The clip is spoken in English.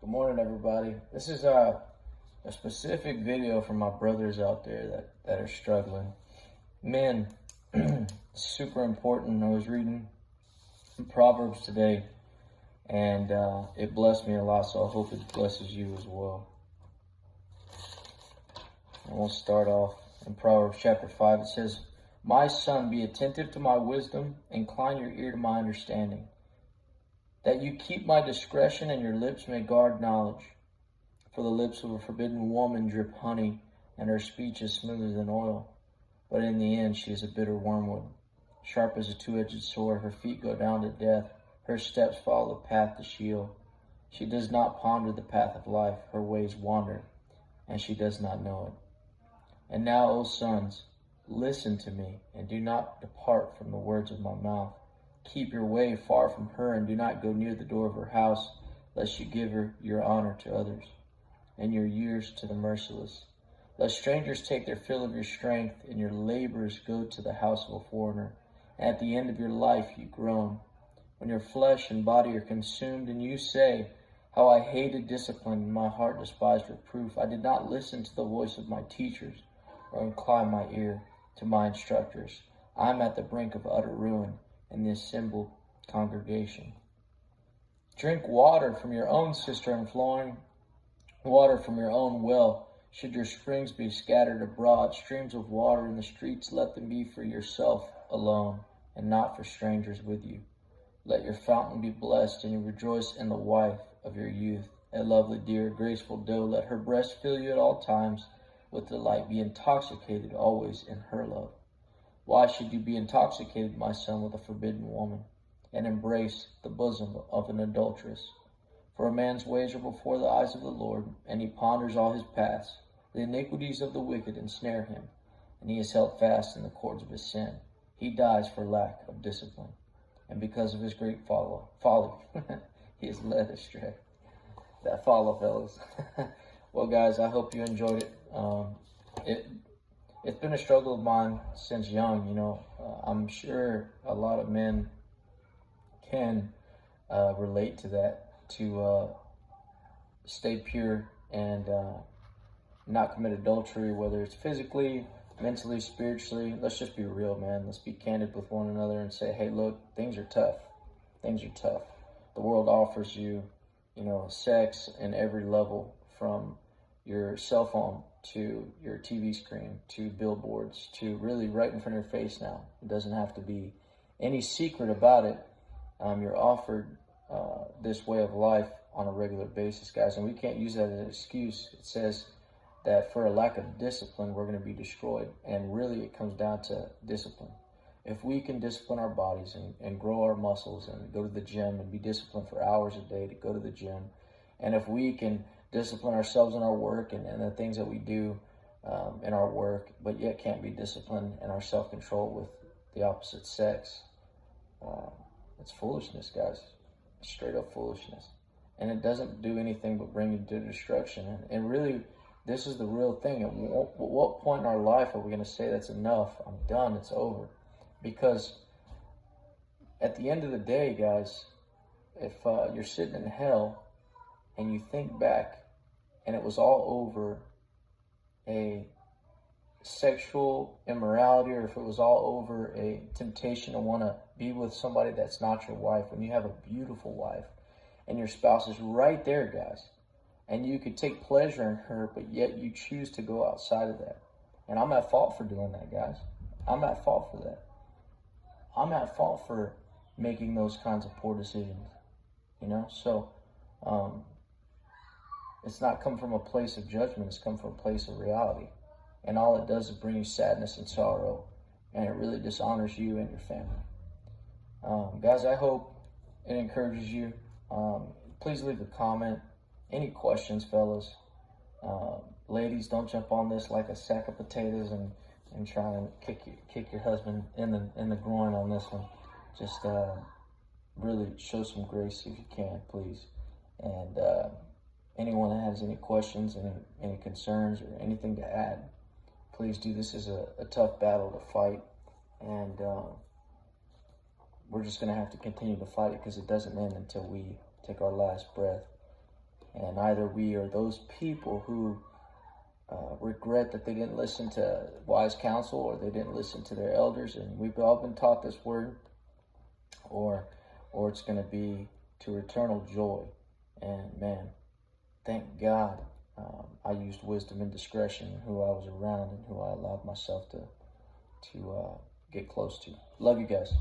Good morning, everybody. This is a specific video for my brothers out there that are struggling. Men, super important. I was reading Proverbs today, and it blessed me a lot, so I hope it blesses you as well. And we'll start off in Proverbs chapter 5. It says, "My son, be attentive to my wisdom, incline your ear to my understanding, that you keep my discretion and your lips may guard knowledge. For the lips of a forbidden woman drip honey, and her speech is smoother than oil. But in the end she is a bitter wormwood. Sharp as a two-edged sword, her feet go down to death. Her steps follow the path to Sheol. She does not ponder the path of life. Her ways wander, and she does not know it. And now, O sons, listen to me, and do not depart from the words of my mouth. Keep your way far from her, and do not go near the door of her house, lest you give her your honor to others, and your years to the merciless. Lest strangers take their fill of your strength, and your labors go to the house of a foreigner. And at the end of your life you groan, when your flesh and body are consumed, and you say, how I hated discipline, and my heart despised reproof. I did not listen to the voice of my teachers, or incline my ear to my instructors. I am at the brink of utter ruin in the assembled congregation. Drink water from your own cistern flowing, water from your own well. Should your springs be scattered abroad, streams of water in the streets, let them be for yourself alone, and not for strangers with you. Let your fountain be blessed, and you rejoice in the wife of your youth, a lovely, dear, graceful doe. Let her breast fill you at all times with delight. Be intoxicated always in her love. Why should you be intoxicated, my son, with a forbidden woman, and embrace the bosom of an adulteress? For a man's ways are before the eyes of the Lord, and he ponders all his paths. The iniquities of the wicked ensnare him, and he is held fast in the cords of his sin. He dies for lack of discipline, and because of his great folly, he is led astray." That follow, fellas. Well, guys, I hope you enjoyed it. It's been a struggle of mine since young, I'm sure a lot of men can relate to that, to stay pure and not commit adultery, whether it's physically, mentally, spiritually. Let's just be real, man. Let's be candid with one another and say, hey, look, things are tough. Things are tough. The world offers you, sex in every level, from your cell phone to your TV screen, to billboards, to really right in front of your face now. It doesn't have to be any secret about it. You're offered this way of life on a regular basis, guys, and we can't use that as an excuse. It says that for a lack of discipline, we're going to be destroyed, and really it comes down to discipline. If we can discipline our bodies and grow our muscles and go to the gym and be disciplined for hours a day to go to the gym, and if we can discipline ourselves in our work and the things that we do in our work, but yet can't be disciplined in our self-control with the opposite sex, it's foolishness, guys. It's straight up foolishness. And it doesn't do anything but bring you to destruction. And really, this is the real thing. At what point in our life are we going to say that's enough? I'm done. It's over. Because at the end of the day, guys, if you're sitting in hell and you think back and it was all over a sexual immorality, or if it was all over a temptation to want to be with somebody that's not your wife, when you have a beautiful wife and your spouse is right there, guys, and you could take pleasure in her, but yet you choose to go outside of that. And I'm at fault for doing that, guys. I'm at fault for that. I'm at fault for making those kinds of poor decisions, So it's not come from a place of judgment. It's come from a place of reality. And all it does is bring you sadness and sorrow, and it really dishonors you and your family. Guys, I hope it encourages you. Please leave a comment. Any questions, fellas? Ladies, don't jump on this like a sack of potatoes and try and kick your husband in the groin on this one. Just really show some grace if you can, please. And anyone that has any questions, any concerns, or anything to add, please do. This is a tough battle to fight, and we're just going to have to continue to fight it, because it doesn't end until we take our last breath. And either we are those people who regret that they didn't listen to wise counsel, or they didn't listen to their elders, and we've all been taught this word, or it's going to be to eternal joy. And man, thank God I used wisdom and discretion in who I was around and who I allowed myself to get close to. Love you guys.